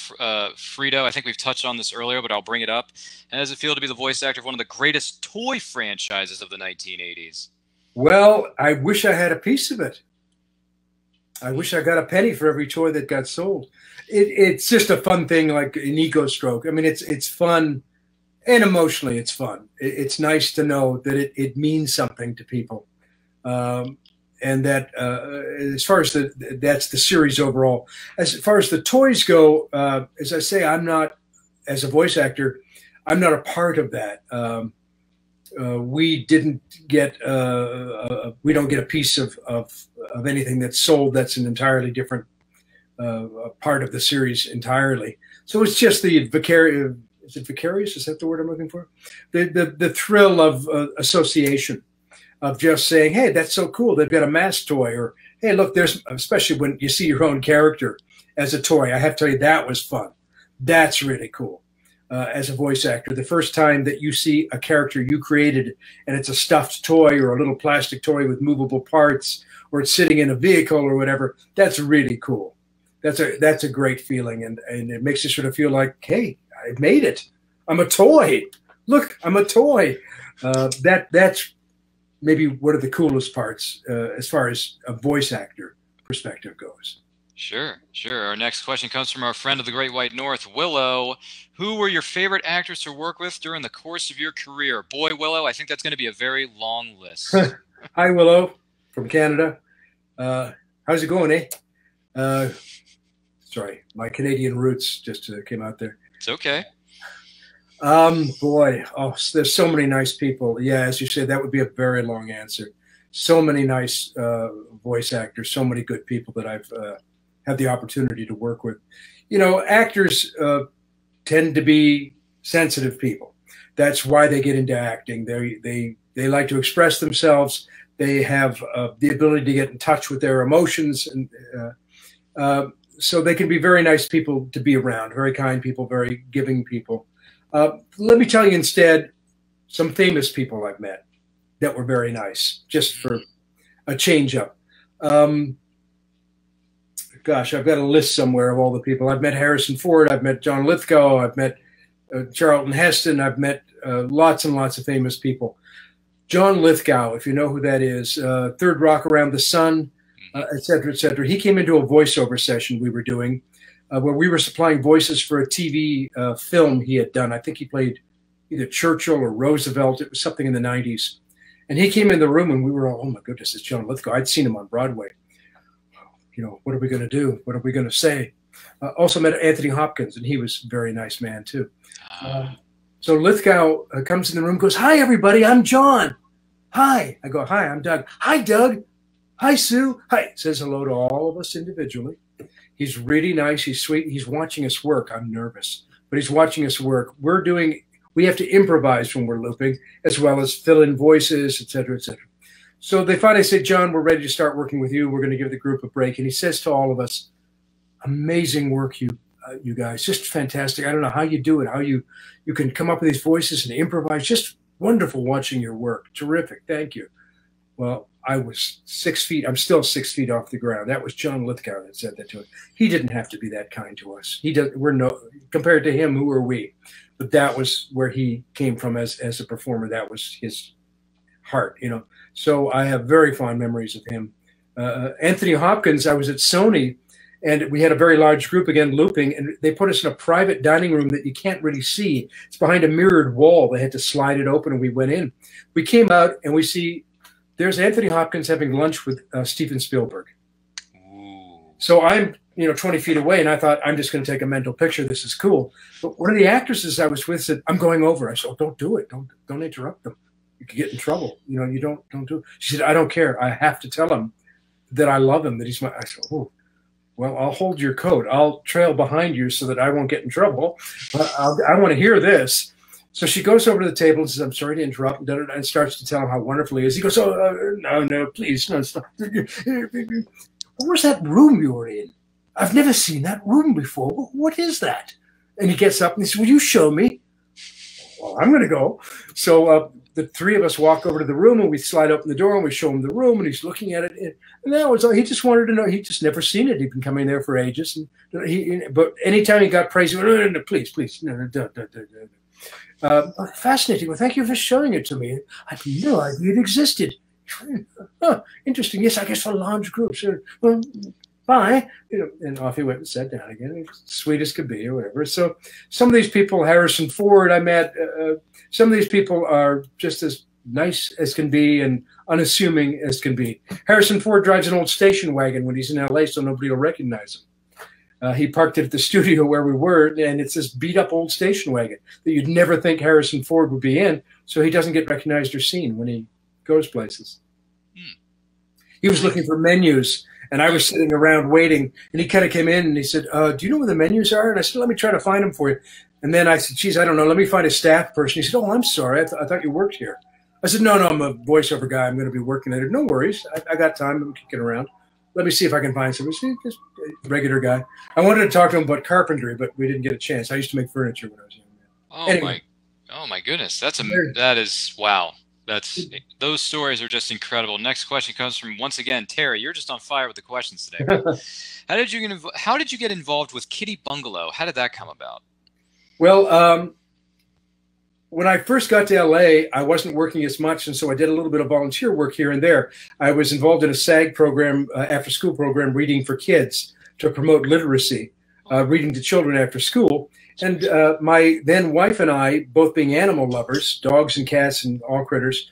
Frito. I think we've touched on this earlier, but I'll bring it up. How does it feel to be the voice actor of one of the greatest toy franchises of the 1980s? Well, I wish I had a piece of it. I wish I got a penny for every toy that got sold. It's just a fun thing, like an ego stroke. I mean, it's fun, and emotionally it's fun. It's nice to know that it means something to people. And that as far as that's the series overall. As far as the toys go, as I say, I'm not, as a voice actor, I'm not a part of that. We didn't get, we don't get a piece of anything that's sold. That's an entirely different part of the series entirely. So it's just the vicarious, is it vicarious? Is that the word I'm looking for? The thrill of association. Of just saying, hey, that's so cool. They've got a M.A.S.K toy. Or, hey, look, there's, especially when you see your own character as a toy. I have to tell you, that was fun. That's really cool. As a voice actor, the first time that you see a character you created and it's a stuffed toy or a little plastic toy with movable parts, or it's sitting in a vehicle or whatever, that's really cool. That's a great feeling. And it makes you sort of feel like, hey, I made it. I'm a toy. Look, I'm a toy. That's maybe one of the coolest parts as far as a voice actor perspective goes. Sure, sure. Our next question comes from our friend of the Great White North, Willow. Who were your favorite actors to work with during the course of your career? Boy, Willow, I think that's going to be a very long list. Hi, Willow, from Canada. How's it going, eh? Sorry, my Canadian roots just came out there. It's okay. Boy, oh, there's so many nice people. Yeah, as you said, that would be a very long answer. So many nice voice actors, so many good people that I've had the opportunity to work with. You know, actors tend to be sensitive people. That's why they get into acting. They like to express themselves. They have the ability to get in touch with their emotions, and so they can be very nice people to be around. Very kind people, very giving people. Let me tell you instead some famous people I've met that were very nice, just for a change up. Gosh, I've got a list somewhere of all the people. I've met Harrison Ford, I've met John Lithgow, I've met Charlton Heston, I've met lots and lots of famous people. John Lithgow, if you know who that is, Third Rock Around the Sun, et cetera, et cetera. He came into a voiceover session we were doing, where we were supplying voices for a TV film he had done. I think he played either Churchill or Roosevelt. It was something in the 90s. And he came in the room and we were all, oh my goodness, it's John Lithgow. I'd seen him on Broadway. You know, what are we going to do? What are we going to say? Also met Anthony Hopkins, and he was a very nice man too. So Lithgow comes in the room, goes, "Hi, everybody, I'm John. Hi." I go, "Hi, I'm Doug." "Hi, Doug. Hi, Sue." Hi. Says hello to all of us individually. He's really nice. He's sweet. He's watching us work. I'm nervous, but he's watching us work. We have to improvise when we're looping, as well as fill in voices, et cetera, et cetera. So they finally say, "John, we're ready to start working with you. We're going to give the group a break." And he says to all of us, "Amazing work, you guys. Just fantastic. I don't know how you do it, how you can come up with these voices and improvise. Just wonderful watching your work. Terrific. Thank you." Well, I was 6 feet. I'm still 6 feet off the ground. That was John Lithgow that said that to us. He didn't have to be that kind to us. Compared to him, who are we? But that was where he came from as a performer. That was his heart, you know. So I have very fond memories of him. Anthony Hopkins, I was at Sony, and we had a very large group, again, looping, and they put us in a private dining room that you can't really see. It's behind a mirrored wall. They had to slide it open, and we went in. We came out, and we see there's Anthony Hopkins having lunch with Steven Spielberg. Ooh. So I'm 20 feet away, and I thought, I'm just going to take a mental picture. This is cool. But one of the actresses I was with said, "I'm going over." I said, "Oh, don't do it. Don't interrupt them. You could get in trouble. You don't do it." She said, "I don't care. I have to tell him that I love him, that he's my." I said, "Oh, well, I'll hold your coat. I'll trail behind you so that I won't get in trouble. But I want to hear this." So she goes over to the table and says, "I'm sorry to interrupt," and starts to tell him how wonderful he is. He goes, "Oh, no, please, no, stop. Where's that room you were in? I've never seen that room before. What is that?" And he gets up and he says, "Will you show me?" Well, I'm going to go. So the three of us walk over to the room, and we slide open the door and we show him the room, and he's looking at it. And that was all. He just wanted to know. He just never seen it. He'd been coming there for ages. But anytime he got praise, he went, "No, please, no. Fascinating. Well, thank you for showing it to me. I had no idea it existed." Interesting. Yes, I guess for large groups. Sure. Well, bye. And off he went and sat down again. Sweet as could be, or whatever. So some of these people, Harrison Ford, I met. Some of these people are just as nice as can be and unassuming as can be. Harrison Ford drives an old station wagon when he's in LA, so nobody will recognize him. He parked it at the studio where we were, and it's this beat-up old station wagon that you'd never think Harrison Ford would be in, so he doesn't get recognized or seen when he goes places. He was looking for menus, and I was sitting around waiting, and he kind of came in, and he said, "Do you know where the menus are?" And I said, "Let me try to find them for you." And then I said, "Geez, I don't know. Let me find a staff person." He said, "Oh, I'm sorry. I thought you worked here." I said, No, I'm a voiceover guy. I'm going to be working later." "No worries. I got time. I'm kicking around. Let me see if I can find somebody." Just a regular guy. I wanted to talk to him about carpentry, but we didn't get a chance. I used to make furniture when I was young. Oh my goodness. That is wow. Those stories are just incredible. Next question comes from, once again, Terry. You're just on fire with the questions today. How did you get involved with Kitty Bungalow? How did that come about? Well, when I first got to LA, I wasn't working as much, and so I did a little bit of volunteer work here and there. I was involved in a SAG program, after-school program, reading for kids to promote literacy, reading to children after school. And my then wife and I, both being animal lovers, dogs and cats and all critters,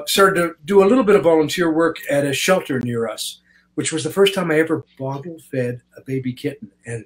started to do a little bit of volunteer work at a shelter near us, which was the first time I ever bottle-fed a baby kitten. And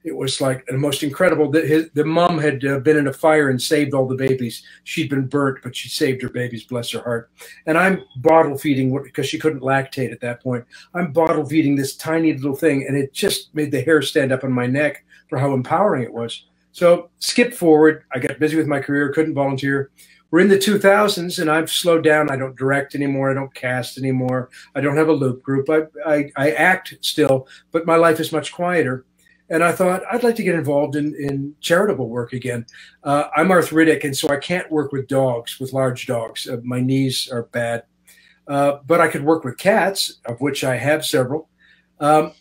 It was like the most incredible. The mom had been in a fire and saved all the babies. She'd been burnt, but she saved her babies, bless her heart. And I'm bottle feeding because she couldn't lactate at that point. I'm bottle feeding this tiny little thing, and it just made the hair stand up on my neck for how empowering it was. So skip forward. I got busy with my career, couldn't volunteer. We're in the 2000s, and I've slowed down. I don't direct anymore. I don't cast anymore. I don't have a loop group. I act still, but my life is much quieter. And I thought I'd like to get involved in charitable work again. I'm arthritic, and so I can't work with dogs, with large dogs. My knees are bad. But I could work with cats, of which I have several.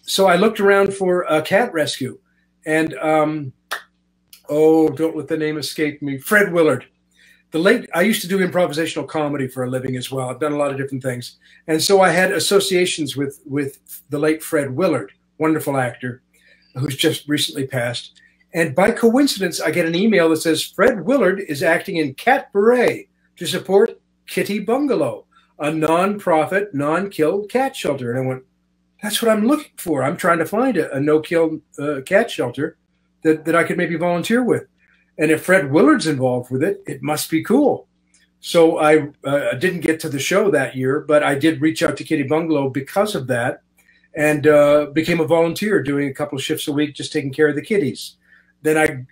So I looked around for a cat rescue. And, oh, don't let the name escape me, Fred Willard. I used to do improvisational comedy for a living as well. I've done a lot of different things. And so I had associations with the late Fred Willard, wonderful actor, who's just recently passed. And by coincidence, I get an email that says Fred Willard is acting in Cat Beret to support Kitty Bungalow, a non-profit, non-kill cat shelter. And I went, that's what I'm looking for. I'm trying to find a no-kill cat shelter that I could maybe volunteer with. And if Fred Willard's involved with it, it must be cool. So I didn't get to the show that year, but I did reach out to Kitty Bungalow because of that, and became a volunteer doing a couple of shifts a week, just taking care of the kitties. Then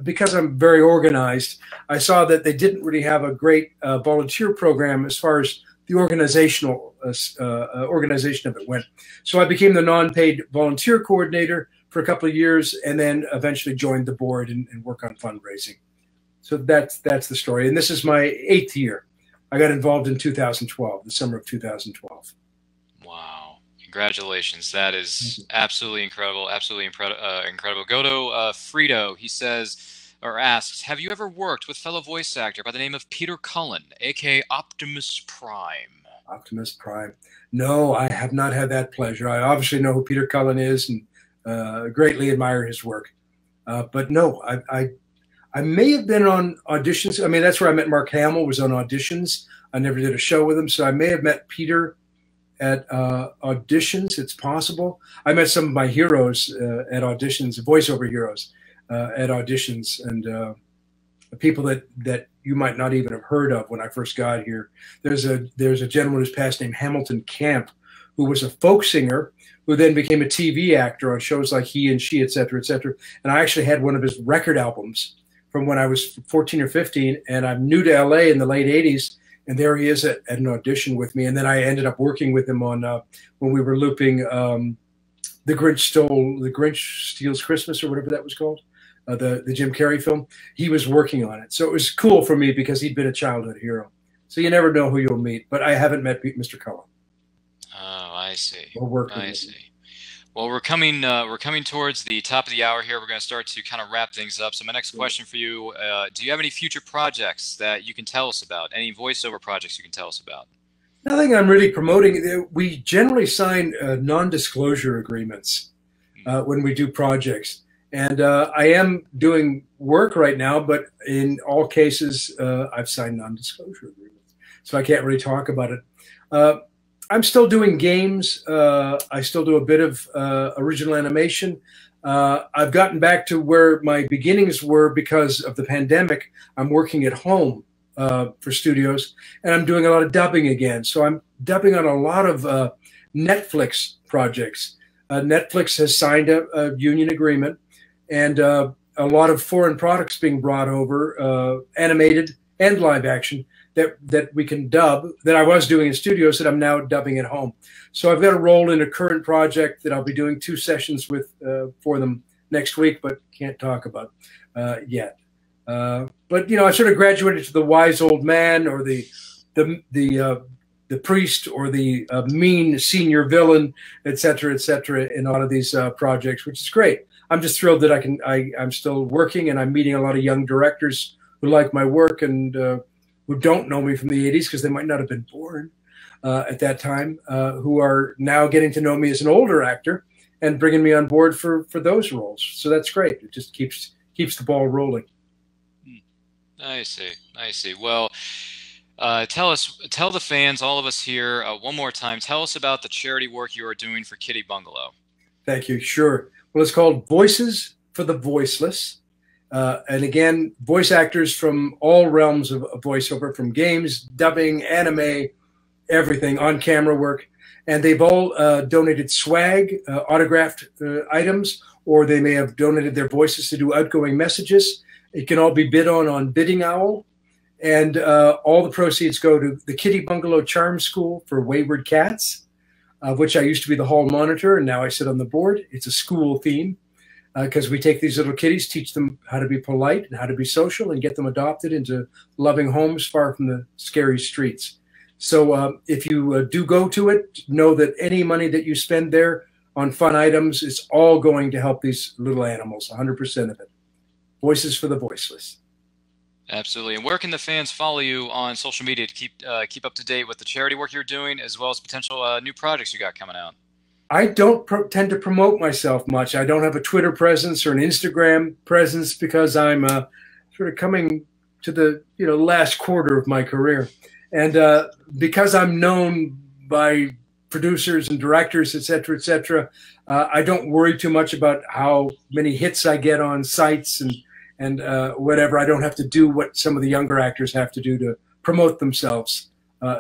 because I'm very organized, I saw that they didn't really have a great volunteer program as far as the organizational organization of it went. So I became the non-paid volunteer coordinator for a couple of years, and then eventually joined the board and work on fundraising. So that's the story. And this is my 8th year. I got involved in 2012, the summer of 2012. Wow. Congratulations. That is absolutely incredible. Absolutely incredible. Go to Frito. He says, or asks, have you ever worked with fellow voice actor by the name of Peter Cullen, a.k.a. Optimus Prime? Optimus Prime. No, I have not had that pleasure. I obviously know who Peter Cullen is and greatly admire his work. But no, I may have been on auditions. I mean, that's where I met Mark Hamill, was on auditions. I never did a show with him. So I may have met Peter at auditions. It's possible. I met some of my heroes at auditions, voiceover heroes at auditions, and people that you might not even have heard of when I first got here. There's a gentleman who's passed named Hamilton Camp, who was a folk singer, who then became a TV actor on shows like He and She, et cetera, et cetera. And I actually had one of his record albums from when I was 14 or 15, and I'm new to LA in the late 80s, and there he is at an audition with me. And then I ended up working with him on when we were looping The Grinch Steals Christmas, or whatever that was called, the Jim Carrey film. He was working on it. So it was cool for me because he'd been a childhood hero. So you never know who you'll meet, but I haven't met Mr. Cullen. Oh, I see. I see. Well, we're coming towards the top of the hour here. We're going to start to kind of wrap things up. So my next question for you, do you have any future projects that you can tell us about? Any voiceover projects you can tell us about? Nothing I'm really promoting. We generally sign non-disclosure agreements when we do projects. And I am doing work right now, but in all cases, I've signed non-disclosure agreements. So I can't really talk about it. I'm still doing games. I still do a bit of original animation. I've gotten back to where my beginnings were because of the pandemic. I'm working at home for studios, and I'm doing a lot of dubbing again. So I'm dubbing on a lot of Netflix projects. Netflix has signed a union agreement, and a lot of foreign products being brought over, animated and live action, that we can dub, that I was doing in studios that I'm now dubbing at home. So I've got a role in a current project that I'll be doing 2 sessions with for them next week, but can't talk about yet. But you know, I sort of graduated to the wise old man, or the priest, or the mean senior villain, et cetera, in all of these projects, which is great. I'm just thrilled that I'm still working, and I'm meeting a lot of young directors who like my work and who don't know me from the 80s because they might not have been born at that time, who are now getting to know me as an older actor and bringing me on board for those roles. So that's great. It just keeps the ball rolling. I see. Well, tell the fans, all of us here, one more time, tell us about the charity work you are doing for Kitty Bungalow. Thank you. Sure. Well, it's called Voices for the Voiceless. And again, voice actors from all realms of voiceover, from games, dubbing, anime, everything, on-camera work. And they've all donated swag, autographed items, or they may have donated their voices to do outgoing messages. It can all be bid on Bidding Owl. And all the proceeds go to the Kitty Bungalow Charm School for Wayward Cats, of which I used to be the hall monitor, and now I sit on the board. It's a school theme because we take these little kitties, teach them how to be polite and how to be social, and get them adopted into loving homes far from the scary streets. So if you do go to it, know that any money that you spend there on fun items is all going to help these little animals, 100% of it. Voices for the Voiceless. Absolutely. And where can the fans follow you on social media to keep up to date with the charity work you're doing, as well as potential new projects you got coming out? I don't tend to promote myself much. I don't have a Twitter presence or an Instagram presence because I'm sort of coming to the last quarter of my career, and because I'm known by producers and directors, et cetera, I don't worry too much about how many hits I get on sites and whatever. I don't have to do what some of the younger actors have to do to promote themselves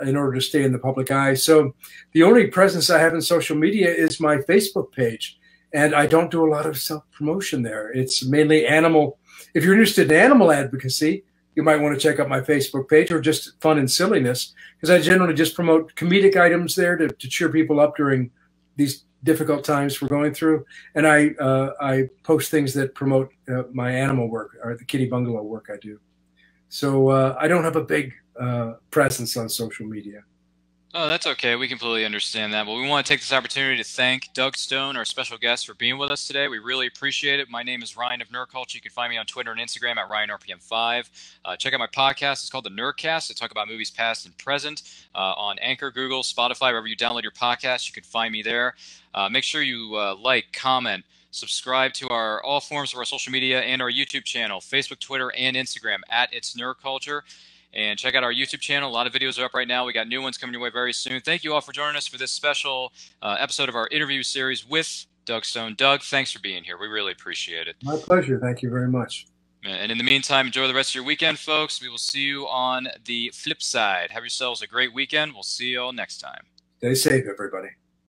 in order to stay in the public eye. So the only presence I have in social media is my Facebook page. And I don't do a lot of self-promotion there. It's mainly animal. If you're interested in animal advocacy, you might want to check out my Facebook page, or just fun and silliness, because I generally just promote comedic items there to cheer people up during these difficult times we're going through. And I post things that promote my animal work, or the Kitty Bungalow work I do. So I don't have a big presence on social media. Oh, that's okay. We completely understand that. But we want to take this opportunity to thank Doug Stone, our special guest, for being with us today. We really appreciate it. My name is Ryan of Nerd. You can find me on Twitter and Instagram at RyanRPM5. Check out my podcast. It's called The Nerdcast. I talk about movies past and present on Anchor, Google, Spotify, wherever you download your podcast. You can find me there. Make sure you like, comment, subscribe to all forms of our social media and our YouTube channel, Facebook, Twitter, and Instagram at It's Nerd Culture. And check out our YouTube channel. A lot of videos are up right now. We got new ones coming your way very soon. Thank you all for joining us for this special episode of our interview series with Doug Stone. Doug, thanks for being here. We really appreciate it. My pleasure. Thank you very much. And in the meantime, enjoy the rest of your weekend, folks. We will see you on the flip side. Have yourselves a great weekend. We'll see you all next time. Stay safe, everybody.